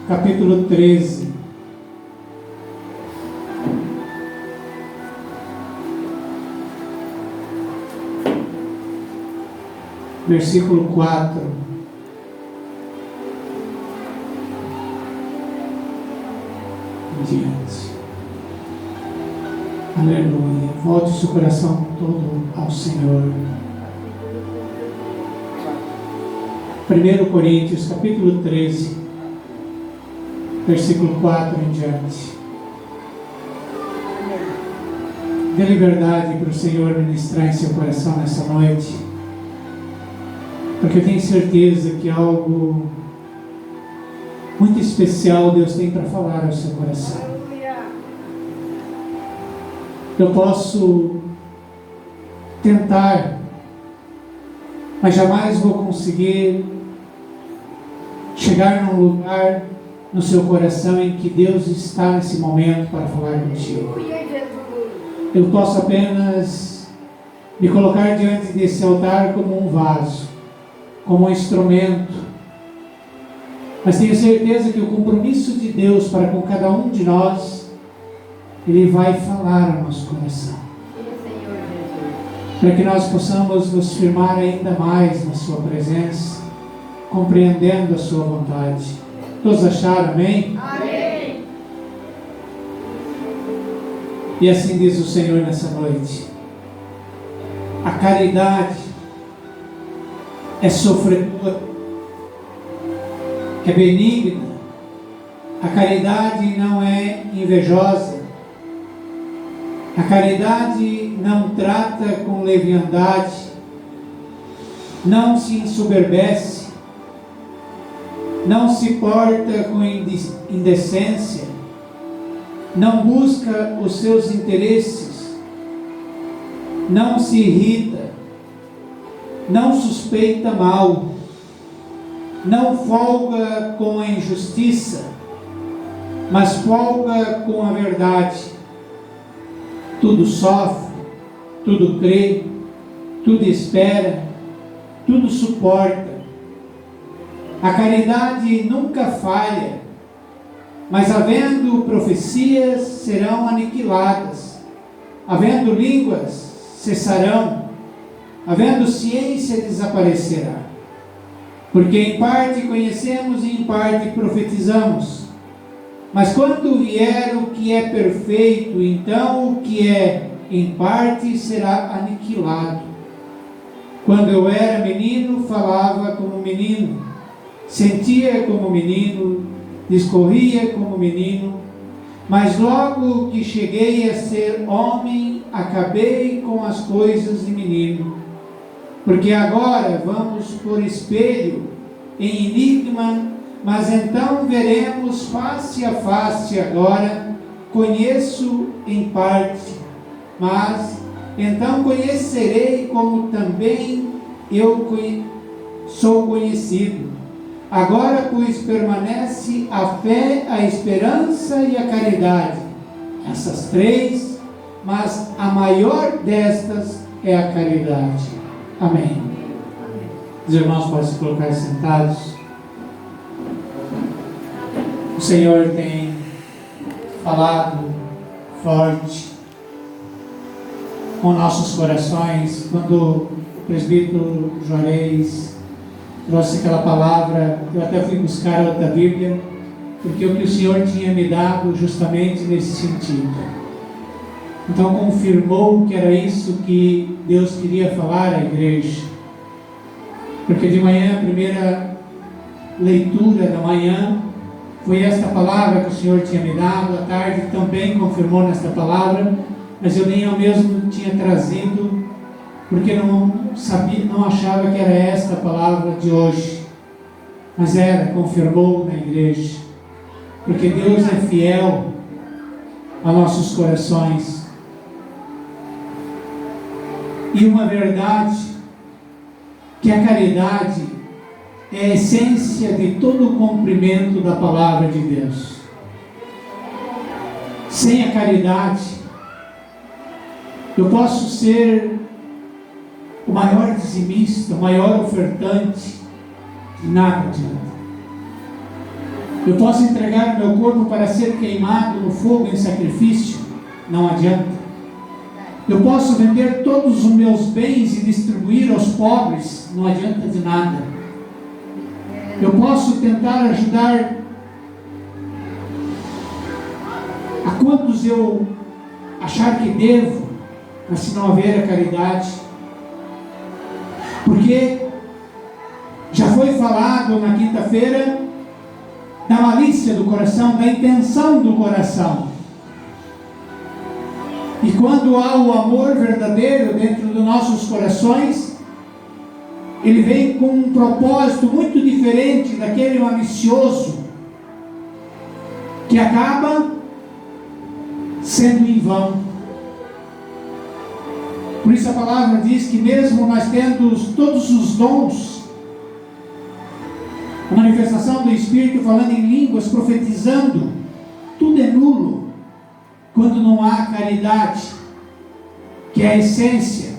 capítulo 13. Versículo 4 em diante. Aleluia. Volte o seu coração todo ao Senhor. 1 Coríntios, capítulo 13, versículo 4 em diante. Dê liberdade para o Senhor ministrar em seu coração nessa noite, porque eu tenho certeza que algo muito especial Deus tem para falar ao seu coração. Eu posso tentar, mas jamais vou conseguir chegar num lugar no seu coração em que Deus está nesse momento para falar contigo. Eu posso apenas me colocar diante desse altar como um vaso, como um instrumento, mas tenho certeza que o compromisso de Deus para com cada um de nós, Ele vai falar ao nosso coração, para que nós possamos nos firmar ainda mais na sua presença, compreendendo a sua vontade. Todos acharam, amém? Amém. E assim diz o Senhor nessa noite: a caridade é sofredora, é benigna, a caridade não é invejosa, a caridade não trata com leviandade, não se ensoberbece, não se porta com indecência, não busca os seus interesses, não se irrita, não suspeita mal, não folga com a injustiça, mas folga com a verdade. Tudo sofre, tudo crê, tudo espera, tudo suporta. A caridade nunca falha, mas havendo profecias serão aniquiladas, havendo línguas cessarão, havendo ciência desaparecerá. Porque em parte conhecemos e em parte profetizamos. Mas quando vier o que é perfeito, então o que é em parte será aniquilado. Quando eu era menino, falava como menino, sentia como menino, discorria como menino, mas logo que cheguei a ser homem, acabei com as coisas de menino. Porque agora vamos por espelho, em enigma, mas então veremos face a face. Agora conheço em parte, mas então conhecerei como também eu sou conhecido. Agora, pois, permanece a fé, a esperança e a caridade. Essas três, mas a maior destas é a caridade. Amém. Os irmãos podem se colocar sentados. O Senhor tem falado forte com nossos corações. Quando o presbítero Juarez trouxe aquela palavra, eu até fui buscar outra Bíblia, porque o que o Senhor tinha me dado justamente nesse sentido. Então confirmou que era isso que Deus queria falar à igreja. Porque de manhã, a primeira leitura da manhã, foi esta palavra que o Senhor tinha me dado. À tarde também confirmou nesta palavra, mas eu nem eu mesmo tinha trazido, porque não sabia, não achava que era esta a palavra de hoje. Mas era, confirmou na igreja. Porque Deus é fiel a nossos corações. E uma verdade, que a caridade é a essência de todo o cumprimento da palavra de Deus. Sem a caridade, eu posso ser o maior dizimista, o maior ofertante, de nada adianta. Eu posso entregar o meu corpo para ser queimado no fogo em sacrifício, não adianta. Eu posso vender todos os meus bens e distribuir aos pobres, não adianta de nada. Eu posso tentar ajudar a quantos eu achar que devo, mas se não haver a caridade, porque já foi falado na quinta-feira da malícia do coração, da intenção do coração. E quando há o amor verdadeiro dentro dos nossos corações, ele vem com um propósito muito diferente daquele malicioso, que acaba sendo em vão. Por isso a palavra diz que mesmo nós tendo todos os dons, a manifestação do Espírito, falando em línguas, profetizando, tudo é nulo quando não há caridade, que é a essência.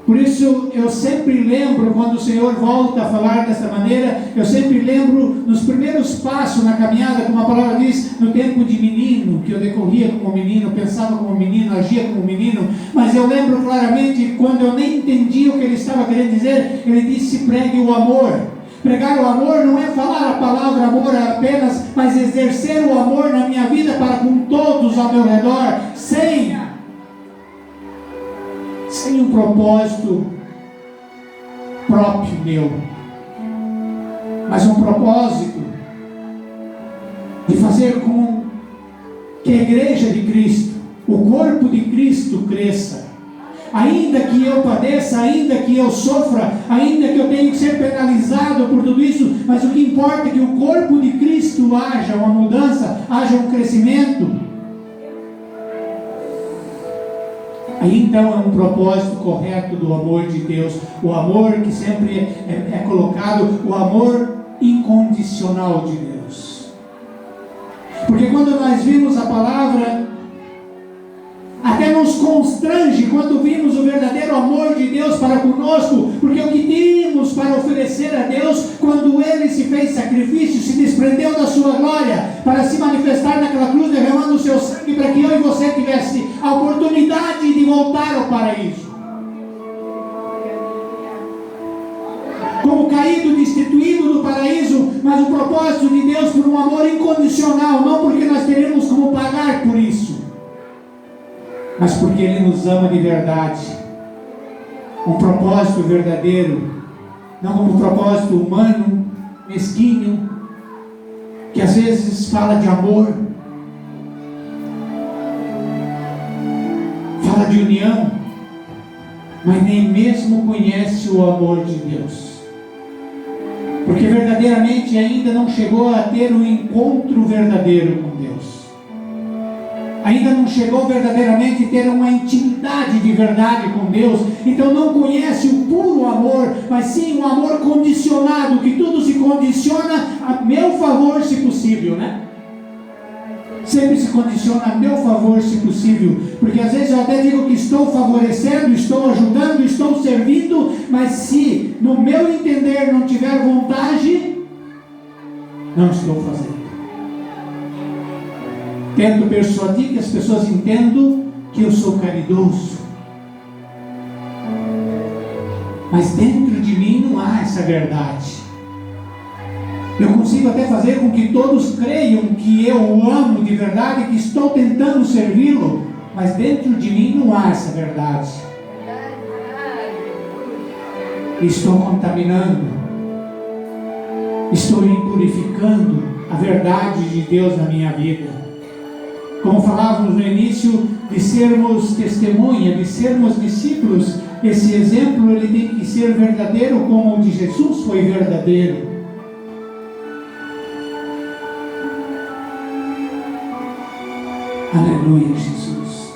Por isso eu sempre lembro, quando o Senhor volta a falar dessa maneira, eu sempre lembro nos primeiros passos na caminhada, como a palavra diz, no tempo de menino, que eu decorria como menino, pensava como menino, agia como menino, mas eu lembro claramente, quando eu nem entendia o que ele estava querendo dizer, ele disse: pregue o amor. Pregar o amor não é falar a palavra amor apenas, mas exercer o amor na minha vida para com todos ao meu redor, sem um propósito próprio meu, mas um propósito de fazer com que a igreja de Cristo, o corpo de Cristo cresça. Ainda que eu padeça, ainda que eu sofra, ainda que eu tenha que ser penalizado por tudo isso, mas o que importa é que o corpo de Cristo haja uma mudança, haja um crescimento. Aí então é um propósito correto do amor de Deus, o amor que sempre é colocado, o amor incondicional de Deus. Porque quando nós vimos a palavra, até nos constrange quando vimos o verdadeiro amor de Deus para conosco, porque o que tínhamos para oferecer a Deus, quando Ele se fez sacrifício, se desprendeu da sua glória, para se manifestar naquela cruz, derramando o seu sangue, para que eu e você tivesse a oportunidade de voltar ao paraíso. Como caído, destituído do paraíso, mas o propósito de Deus por um amor incondicional, não porque nós teríamos como pagar por isso, mas porque Ele nos ama de verdade. Um propósito verdadeiro, não como um propósito humano, mesquinho, que às vezes fala de amor, fala de união, mas nem mesmo conhece o amor de Deus, porque verdadeiramente ainda não chegou a ter um encontro verdadeiro com Deus. Ainda não chegou verdadeiramente a ter uma intimidade de verdade com Deus, então não conhece o puro amor, mas sim um amor condicionado, que tudo se condiciona a meu favor, se possível, né? Sempre se condiciona a meu favor, se possível, porque às vezes eu até digo que estou favorecendo, estou ajudando, estou servindo, mas se no meu entender não tiver vontade, não estou fazendo. Tento persuadir que as pessoas entendam que eu sou caridoso, mas dentro de mim não há essa verdade. Eu consigo até fazer com que todos creiam que eu o amo de verdade, que estou tentando servi-lo, mas dentro de mim não há essa verdade. Estou contaminando, estou impurificando a verdade de Deus na minha vida. Como falávamos no início, de sermos testemunha, de sermos discípulos, esse exemplo ele tem que ser verdadeiro como o de Jesus foi verdadeiro. Aleluia, Jesus.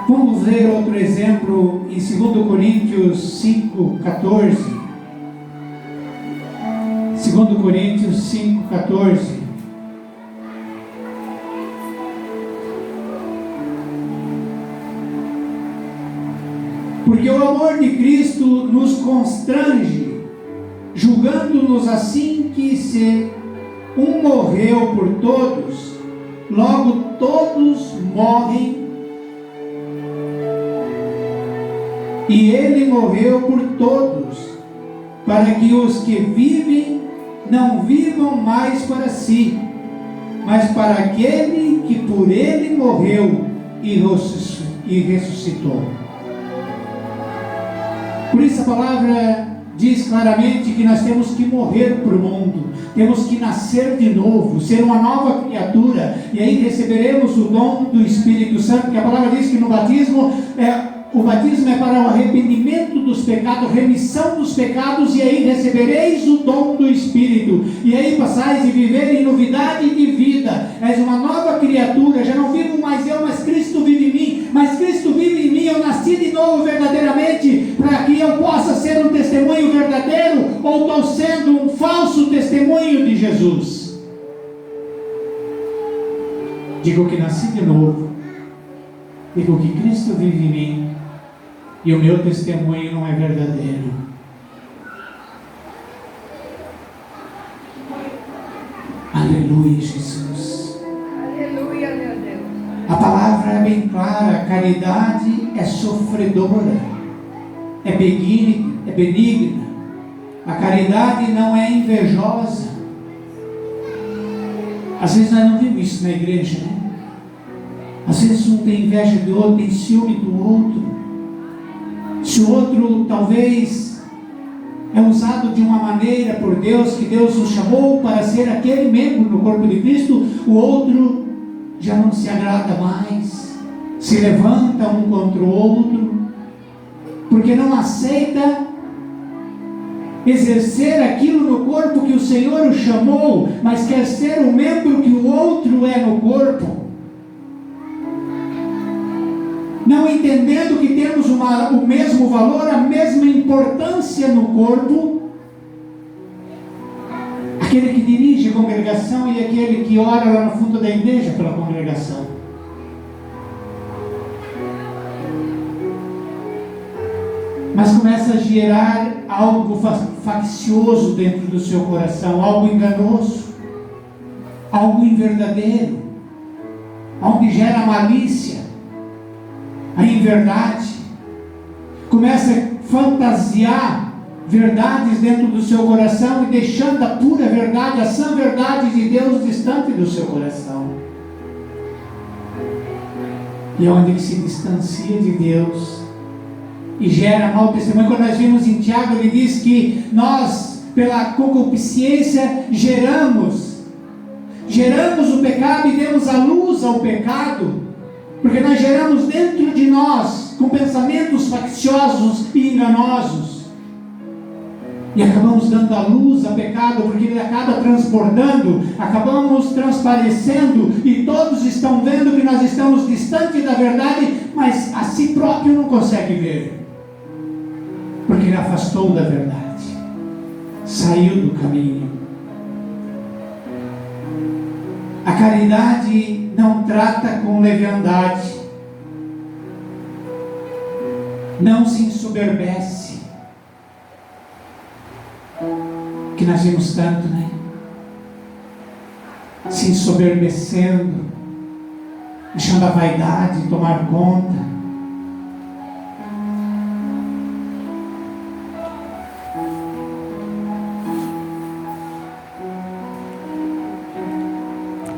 Vamos ver outro exemplo em 2 Coríntios 5,14. 2 Coríntios 5,14. Porque o amor de Cristo nos constrange, julgando-nos assim que se um morreu por todos, logo todos morrem. E ele morreu por todos, para que os que vivem não vivam mais para si, mas para aquele que por ele morreu e ressuscitou. Por isso a palavra diz claramente que nós temos que morrer para o mundo, temos que nascer de novo, ser uma nova criatura, e aí receberemos o dom do Espírito Santo, que a palavra diz que no batismo o batismo é para o arrependimento dos pecados, remissão dos pecados, e aí recebereis o dom do Espírito, e aí passais a viver em novidade de vida. És uma nova criatura, já não vivo mais eu, mas Cristo vive em mim. Mas Cristo vive em mim, eu nasci de novo verdadeiramente, para que eu possa ser um testemunho verdadeiro, ou estou sendo um falso testemunho de Jesus? Digo que nasci de novo, digo que Cristo vive em mim, e o meu testemunho não é verdadeiro. Aleluia, Jesus. Aleluia, meu Deus. A palavra é bem clara: a caridade é sofredora, é benigna. A caridade não é invejosa. Às vezes nós não vimos isso na igreja, né? Às vezes um tem inveja do outro, tem ciúme do outro. Se o outro talvez é usado de uma maneira por Deus, que Deus o chamou para ser aquele membro no corpo de Cristo, o outro já não se agrada mais, se levanta um contra o outro, porque não aceita exercer aquilo no corpo que o Senhor o chamou, mas quer ser o membro que o outro é no corpo. Não entendendo que temos o mesmo valor, a mesma importância no corpo. Aquele que dirige a congregação e aquele que ora lá no fundo da igreja pela congregação. Mas começa a gerar algo faccioso dentro do seu coração, algo enganoso, algo inverdadeiro, algo que gera malícia, a inverdade. Começa a fantasiar verdades dentro do seu coração e deixando a pura verdade, a sã verdade de Deus distante do seu coração. E é onde ele se distancia de Deus e gera mau testemunho. Quando nós vimos em Tiago, ele diz que nós, pela concupiscência, geramos o pecado e demos a luz ao pecado, porque nós geramos dentro de nós com pensamentos facciosos e enganosos, e acabamos dando a luz ao pecado, porque ele acaba transbordando, acabamos transparecendo, e todos estão vendo que nós estamos distante da verdade, mas a si próprio não consegue ver, porque ele afastou da verdade, saiu do caminho. A caridade não trata com leviandade, não se ensoberbece, que nós vimos tanto, né? Se ensoberbecendo, deixando a vaidade tomar conta.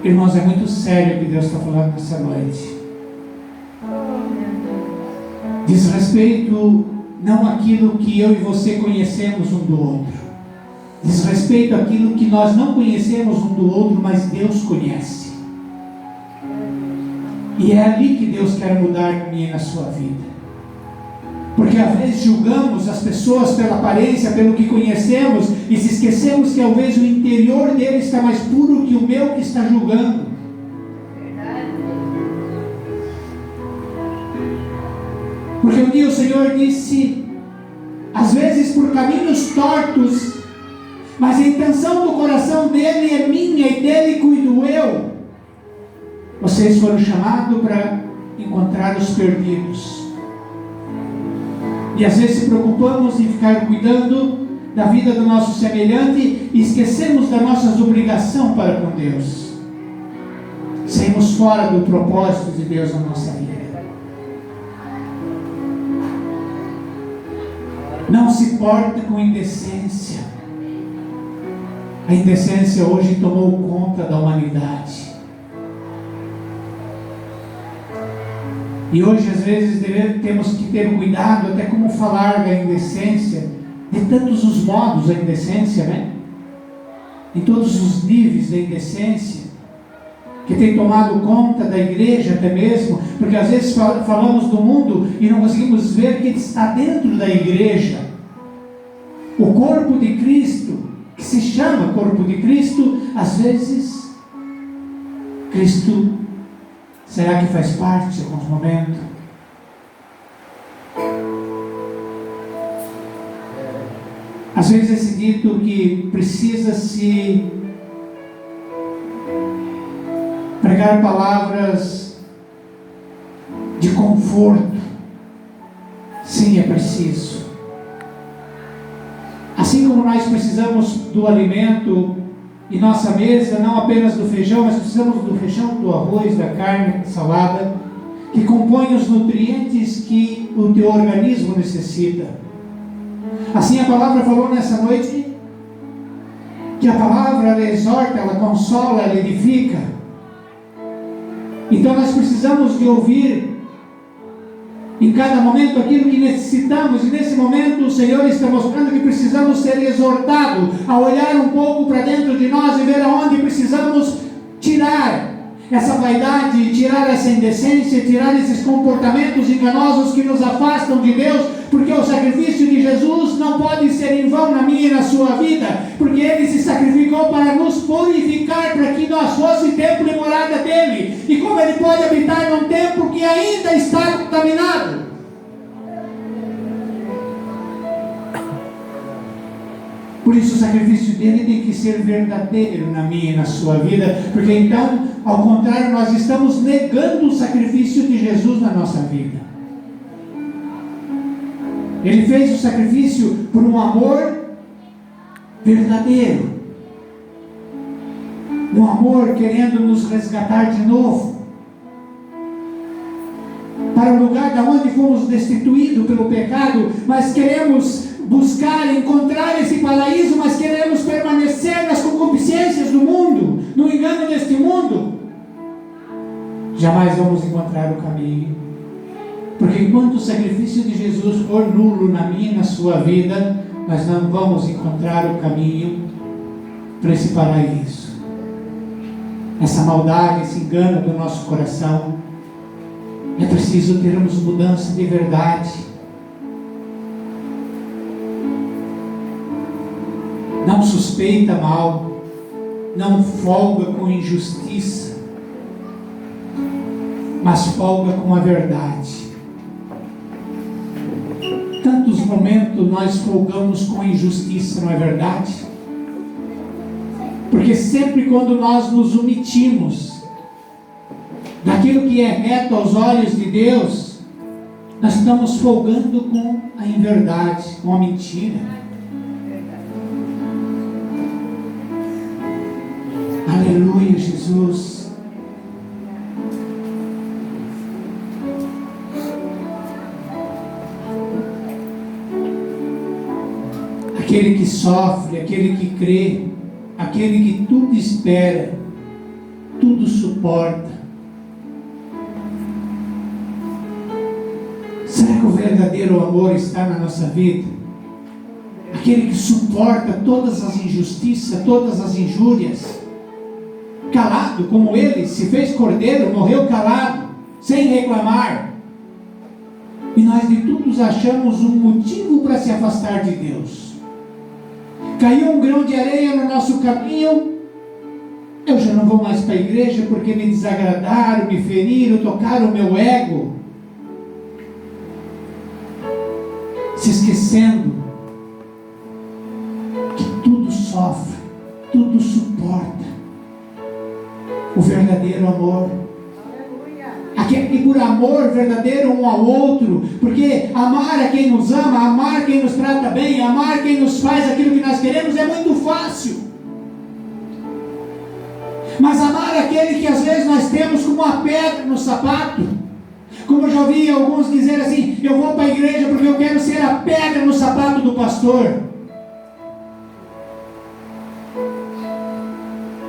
Irmãos, é muito sério o que Deus está falando nessa noite. Diz respeito não àquilo que eu e você conhecemos um do outro. Diz respeito àquilo que nós não conhecemos um do outro, mas Deus conhece. E é ali que Deus quer mudar a minha e na sua vida. Porque às vezes julgamos as pessoas pela aparência, pelo que conhecemos, e se esquecemos que talvez o interior dele está mais puro que o meu que está julgando. Porque um dia o Senhor disse, às vezes por caminhos tortos, mas a intenção do coração dele é minha e dele cuido eu. Vocês foram chamados para encontrar os perdidos. E às vezes se preocupamos em ficar cuidando da vida do nosso semelhante e esquecemos das nossas obrigações para com Deus. Saímos fora do propósito de Deus na nossa vida. Não se porta com indecência. A indecência hoje tomou conta da humanidade. E hoje, às vezes, temos que ter cuidado até como falar da indecência, de tantos os modos da indecência, né? Em todos os níveis da indecência, que tem tomado conta da igreja até mesmo, porque às vezes falamos do mundo e não conseguimos ver que está dentro da igreja. O corpo de Cristo, que se chama corpo de Cristo, às vezes, Cristo, será que faz parte em alguns momentos? Às vezes é se dito que precisa se pregar palavras de conforto. Sim, é preciso. Assim como nós precisamos do alimento em nossa mesa, não apenas do feijão, mas precisamos do feijão, do arroz, da carne, da salada, que compõem os nutrientes que o teu organismo necessita. Assim a palavra falou nessa noite, que a palavra ela exorta, ela consola, ela edifica. Então nós precisamos de ouvir em cada momento aquilo que necessitamos, e nesse momento o Senhor está mostrando que precisamos ser exortados a olhar um pouco para dentro de nós e ver aonde precisamos tirar essa vaidade, tirar essa indecência, tirar esses comportamentos enganosos que nos afastam de Deus, porque o sacrifício de Jesus não pode ser em vão na minha e na sua vida, porque Ele se sacrificou para nos purificar, para que nós fosse templo e morada dEle. E como Ele pode habitar num templo que ainda está contaminado? Por isso o sacrifício dele tem que ser verdadeiro na minha e na sua vida, porque então, ao contrário, nós estamos negando o sacrifício de Jesus na nossa vida. Ele fez o sacrifício por um amor verdadeiro, um amor querendo nos resgatar de novo, para o lugar da onde fomos destituídos pelo pecado, mas queremos buscar, encontrar esse paraíso, mas queremos permanecer nas concupiscências do mundo, no engano deste mundo. Jamais vamos encontrar o caminho, porque enquanto o sacrifício de Jesus for nulo na minha e na sua vida, nós não vamos encontrar o caminho para esse paraíso. Essa maldade, esse engano do nosso coração, é preciso termos mudança de verdade. Não suspeita mal, não folga com injustiça, mas folga com a verdade. Tantos momentos nós folgamos com injustiça, não é verdade? Porque sempre quando nós nos omitimos daquilo que é reto aos olhos de Deus, nós estamos folgando com a inverdade, com a mentira. Aleluia, Jesus. Aquele que sofre, aquele que crê, aquele que tudo espera, tudo suporta. Será que o verdadeiro amor está na nossa vida? Aquele que suporta todas as injustiças, todas as injúrias, calado, como ele se fez cordeiro, morreu calado, sem reclamar. E nós de todos achamos um motivo para se afastar de Deus. Caiu um grão de areia no nosso caminho, eu já não vou mais para a igreja porque me desagradaram, me feriram, tocaram o meu ego. Se esquecendo que tudo sofre, tudo suporta. O verdadeiro amor, Aquele que por amor verdadeiro um ao outro, porque amar a quem nos ama, amar quem nos trata bem, amar quem nos faz aquilo que nós queremos é muito fácil. Mas amar aquele que às vezes nós temos como uma pedra no sapato, como eu já ouvi alguns dizer assim, eu vou para a igreja porque eu quero ser a pedra no sapato do pastor.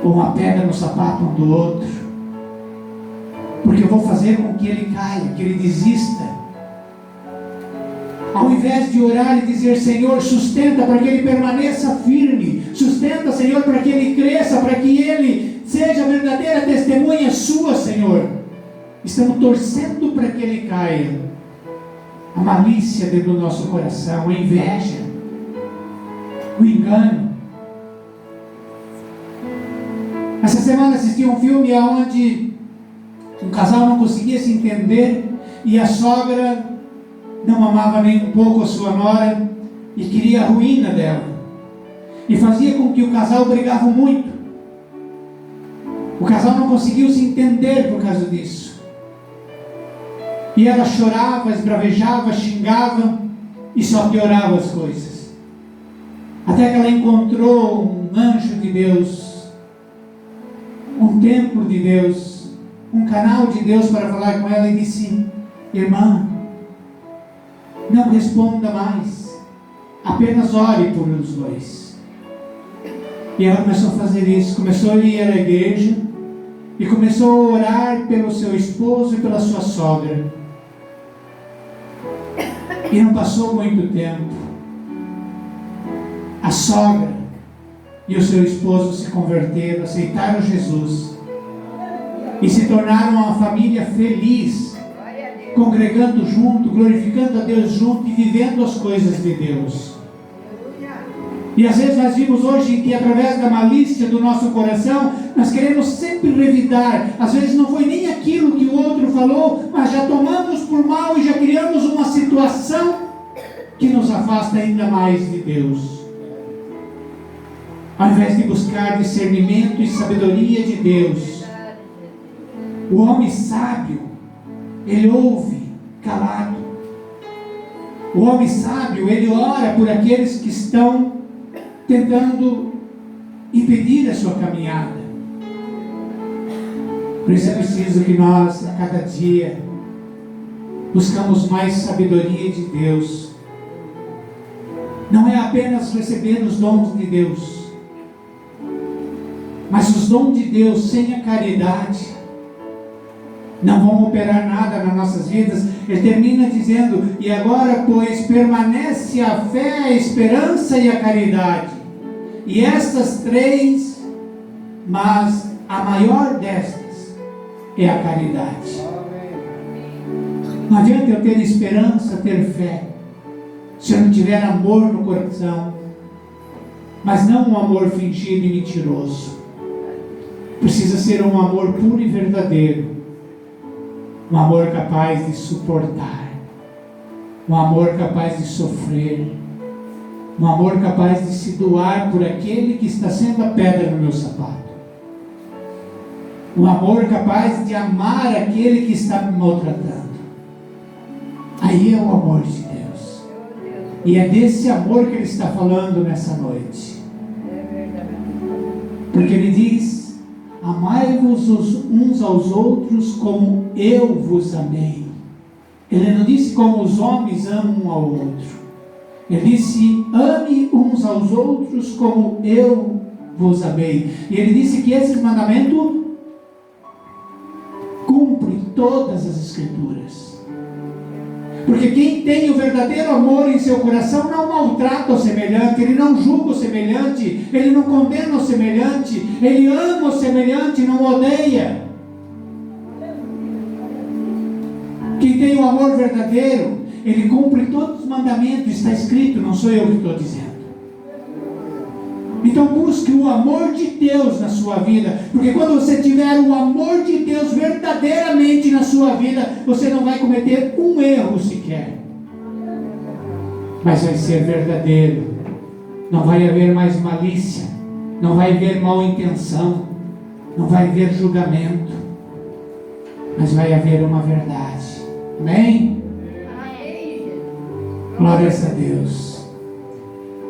Ou uma pedra no sapato um do outro, porque eu vou fazer com que ele caia, que ele desista. Ao invés de orar e dizer, Senhor, sustenta para que ele permaneça firme, sustenta, Senhor, para que ele cresça, para que ele seja a verdadeira testemunha sua, Senhor. Estamos torcendo para que ele caia. A malícia dentro do nosso coração, a inveja, o engano. Essa semana assisti um filme onde um casal não conseguia se entender e a sogra não amava nem um pouco a sua nora e queria a ruína dela. E fazia com que o casal brigava muito. O casal não conseguiu se entender por causa disso. E ela chorava, esbravejava, xingava e só piorava as coisas. Até que ela encontrou um anjo de Deus, um templo de Deus, um canal de Deus para falar com ela e disse, irmã, não responda mais, apenas ore por os dois. E ela começou a fazer isso, começou a ir à igreja e começou a orar pelo seu esposo e pela sua sogra. E não passou muito tempo, a sogra e o seu esposo se converteram, aceitaram Jesus e se tornaram uma família feliz, congregando junto, glorificando a Deus junto e vivendo as coisas de Deus. E às vezes nós vimos hoje que através da malícia do nosso coração, nós queremos sempre revidar. Às vezes não foi nem aquilo que o outro falou, mas já tomamos por mal e já criamos uma situação que nos afasta ainda mais de Deus. Ao invés de buscar discernimento e sabedoria de Deus, o homem sábio, ele ouve calado. O homem sábio, ele ora por aqueles que estão tentando impedir a sua caminhada. Por isso é preciso que nós, a cada dia, buscamos mais sabedoria de Deus. Não é apenas receber os dons de Deus, mas os dons de Deus sem a caridade não vão operar nada nas nossas vidas. Ele termina dizendo, e agora, pois, permanece a fé, a esperança e a caridade. E estas três, mas a maior destas é a caridade. Não adianta eu ter esperança, ter fé, se eu não tiver amor no coração, mas não um amor fingido e mentiroso. Precisa ser um amor puro e verdadeiro, um amor capaz de suportar, um amor capaz de sofrer, um amor capaz de se doar por aquele que está sendo a pedra no meu sapato, um amor capaz de amar aquele que está me maltratando. Aí é o amor de Deus, e é desse amor que Ele está falando nessa noite, porque Ele diz, amai-vos uns aos outros como eu vos amei. Ele não disse como os homens amam um ao outro. Ele disse, ame uns aos outros como eu vos amei. E ele disse que esse mandamento cumpre todas as Escrituras. Porque quem tem o verdadeiro amor em seu coração não maltrata o semelhante, ele não julga o semelhante, ele não condena o semelhante, ele ama o semelhante, não odeia. Quem tem o amor verdadeiro, ele cumpre todos os mandamentos, está escrito, não sou eu que estou dizendo. Então busque o amor de Deus na sua vida, porque quando você tiver o amor de Deus verdadeiramente na sua vida, você não vai cometer um erro sequer, mas vai ser verdadeiro. Não vai haver mais malícia, não vai haver mal intenção, não vai haver julgamento. mas vai haver uma verdade. Amém? Amém, Jesus. Glórias a Deus.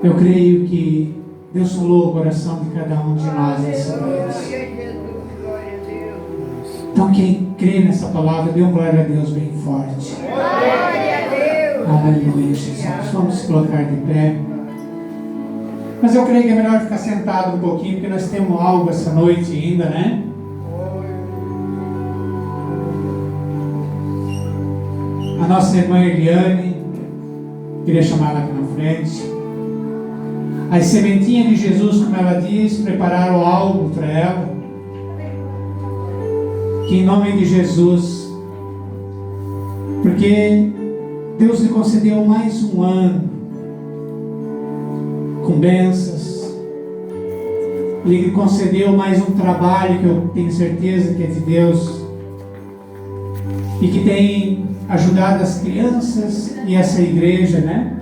Eu creio que Deus falou o coração de cada um de nós nessa Aleluia, noite. Jesus. Glória a Deus. Então quem crê nessa palavra, dê um glória a Deus bem forte. Glória a Deus. Aleluia, Jesus. Vamos nos colocar de pé. Mas eu creio que é melhor ficar sentado um pouquinho, porque nós temos algo essa noite ainda, né? A nossa irmã Eliane, queria chamar ela aqui na frente. As sementinhas de Jesus, como ela diz, prepararam algo para ela. Que em nome de Jesus, porque Deus lhe concedeu mais um ano com bênçãos, Ele lhe concedeu mais um trabalho que eu tenho certeza que é de Deus e que tem ajudado as crianças e essa igreja, né?